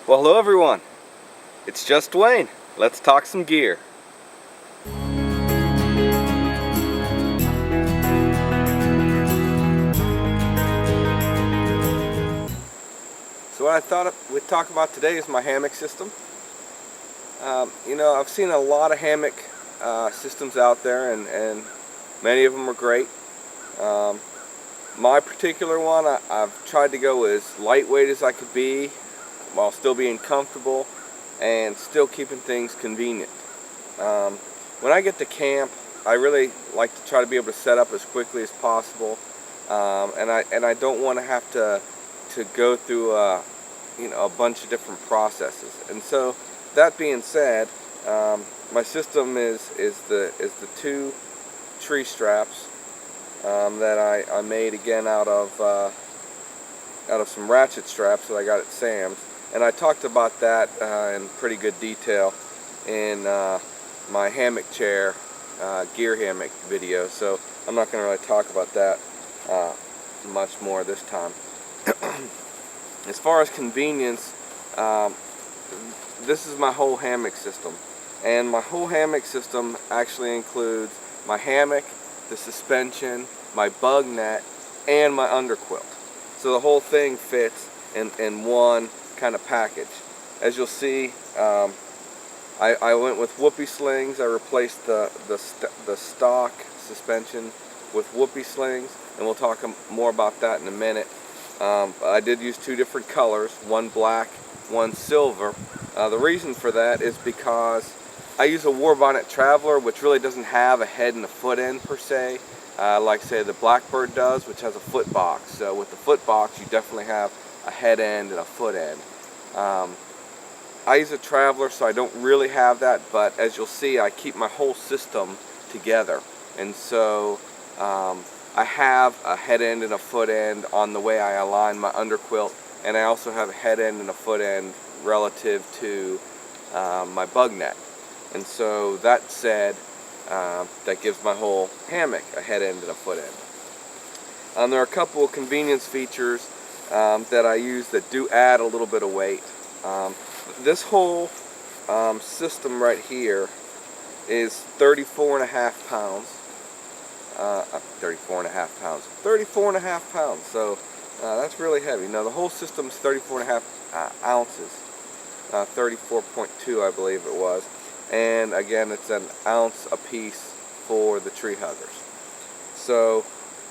Well, hello everyone. It's Just Dwayne. Let's talk some gear. So what I thought we'd talk about today is my hammock system. I've seen a lot of hammock systems out there, and many of them are great. My particular one, I've tried to go as lightweight as I could be while still being comfortable and still keeping things convenient. When I get to camp, I really like to try to be able to set up as quickly as possible, and I don't want to have to go through a bunch of different processes. And so, that being said, my system is the two tree straps that I made again out of some ratchet straps that I got at Sam's, and I talked about that in pretty good detail in my hammock chair gear hammock video, so I'm not going to really talk about that much more this time. As far as convenience, this is my whole hammock system, and my whole hammock system actually includes my hammock, the suspension, my bug net, and my underquilt. So the whole thing fits in one kind of package. As you'll see, I went with whoopee slings. I replaced the stock suspension with whoopee slings, and we'll talk more about that in a minute. I did use two different colors, one black, one silver. The reason for that is because I use a war bonnet traveler, which really doesn't have a head and a foot end per se, like say the Blackbird does, which has a foot box. So with the foot box, you definitely have a head end and a foot end. I use a traveler, so I don't really have that, but as you'll see, I keep my whole system together. And so I have a head end and a foot end on the way I align my underquilt, and I also have a head end and a foot end relative to my bug net. And so that said, that gives my whole hammock a head end and a foot end. There are a couple of convenience features that I use that do add a little bit of weight. This whole system right here is 34.5 pounds. 34.5 pounds. So that's really heavy. Now the whole system is 34.5 ounces. 34.2 I believe it was. And again, it's an ounce a piece for the tree huggers. So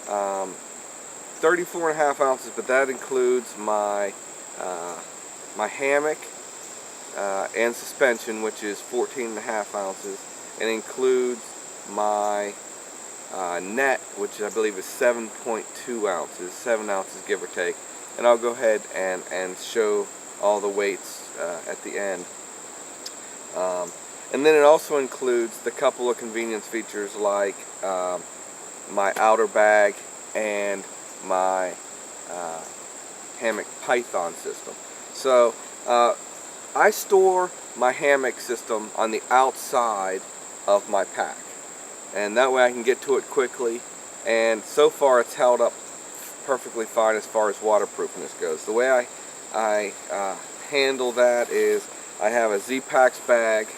34.5 ounces, but that includes my my hammock and suspension, which is 14.5 ounces, and includes my net, which I believe is 7.2 ounces, 7 ounces give or take. And I'll go ahead and show all the weights at the end. And then it also includes the couple of convenience features like my outer bag and my hammock python system. So I store my hammock system on the outside of my pack, and that way I can get to it quickly, and so far it's held up perfectly fine as far as waterproofness goes. The way I handle that is I have a Z-Packs bag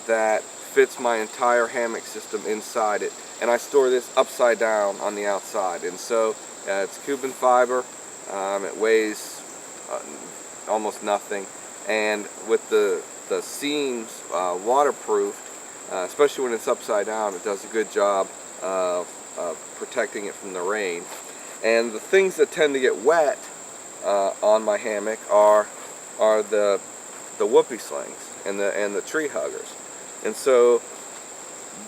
that fits my entire hammock system inside it, and I store this upside down on the outside. And so it's Cuban fiber. It weighs almost nothing, and with the seams waterproofed, especially when it's upside down, it does a good job of protecting it from the rain. And the things that tend to get wet on my hammock are the whoopee slings and the tree huggers. And so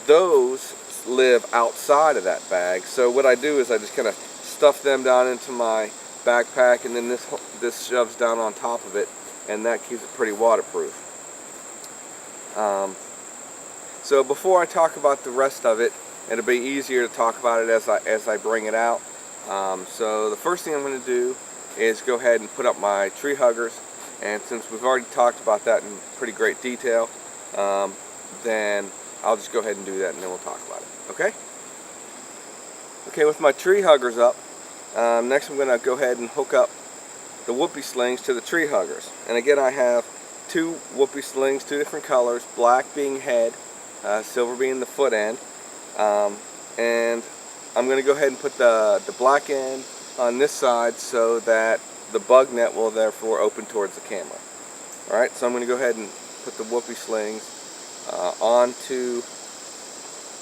those live outside of that bag. So what I do is I just kind of stuff them down into my backpack, and then this shoves down on top of it, and that keeps it pretty waterproof. So before I talk about the rest of it, it'll be easier to talk about it as I bring it out. So the first thing I'm going to do is go ahead and put up my tree huggers, and since we've already talked about that in pretty great detail, then I'll just go ahead and do that, and then we'll talk about it. Okay? Okay, with my tree huggers up, next I'm going to go ahead and hook up the whoopee slings to the tree huggers. And again, I have two whoopee slings, two different colors, black being head, silver being the foot end. And I'm going to go ahead and put the black end on this side so that the bug net will therefore open towards the camera. Alright, so I'm going to go ahead and put the whoopee slings onto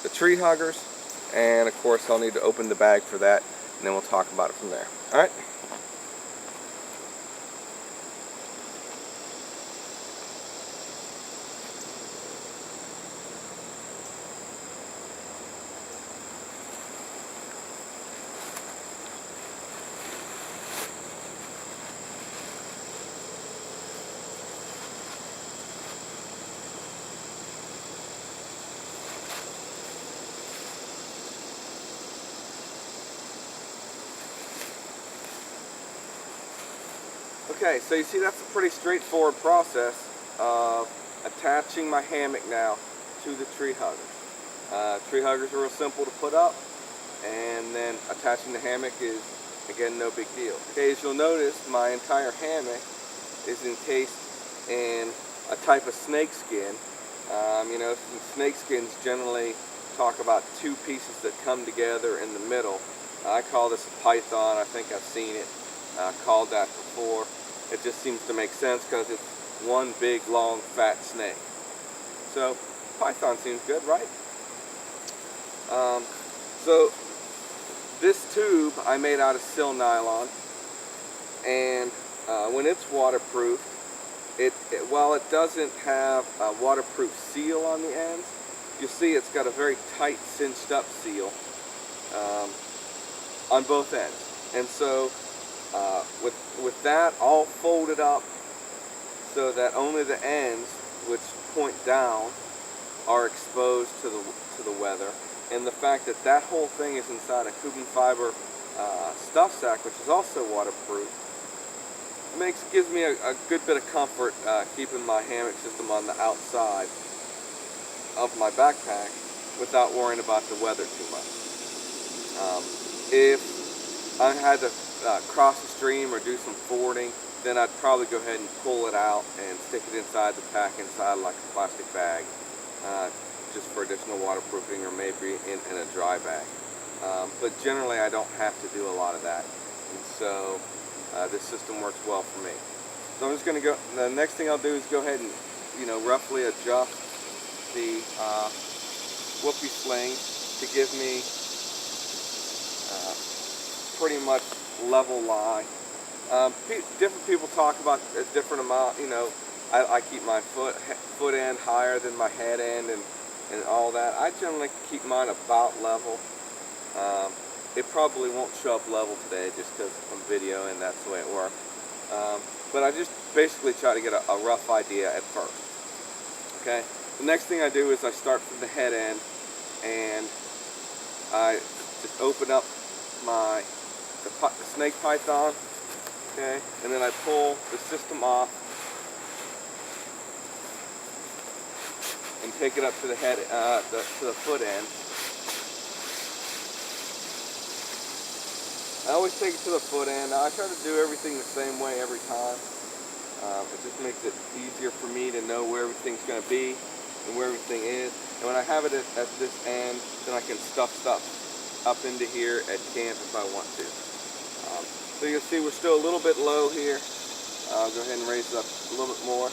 the tree huggers, and of course I'll need to open the bag for that, and then we'll talk about it from there. Alright? Okay, so you see that's a pretty straightforward process of attaching my hammock now to the tree huggers. Tree huggers are real simple to put up, and then attaching the hammock is, again, no big deal. Okay, as you'll notice, my entire hammock is encased in a type of snake skin. You know, snake skins generally talk about two pieces that come together in the middle. I call this a python. I think I've seen it called that before. It just seems to make sense because it's one big, long, fat snake. So, python seems good, right? So, this tube I made out of sil nylon, and when it's waterproof, while it doesn't have a waterproof seal on the ends, you'll see it's got a very tight, cinched up seal on both ends. And so, with that all folded up so that only the ends, which point down, are exposed to the weather, and the fact that that whole thing is inside a carbon fiber stuff sack, which is also waterproof, gives me a good bit of comfort keeping my hammock system on the outside of my backpack without worrying about the weather too much. If I had to cross the stream or do some fording, then I'd probably go ahead and pull it out and stick it inside the pack inside like a plastic bag, just for additional waterproofing, or maybe in a dry bag. But generally I don't have to do a lot of that, and so this system works well for me. So I'm just going to go, the next thing I'll do is go ahead and, you know, roughly adjust the whoopee sling to give me pretty much level line. Different people talk about a different amount. You know, I keep my foot end higher than my head end and all that. I generally keep mine about level. It probably won't show up level today just because I'm video and that's the way it works. But I just basically try to get a rough idea at first. Okay. The next thing I do is I start from the head end, and I just open up the snake python, okay, and then I pull the system off and take it up to the head, to the foot end. I always take it to the foot end. Now, I try to do everything the same way every time. It just makes it easier for me to know where everything's going to be and where everything is. And when I have it at this end, then I can stuff stuff up into here at camp if I want to. So you'll see we're still a little bit low here. I'll go ahead and raise it up a little bit more.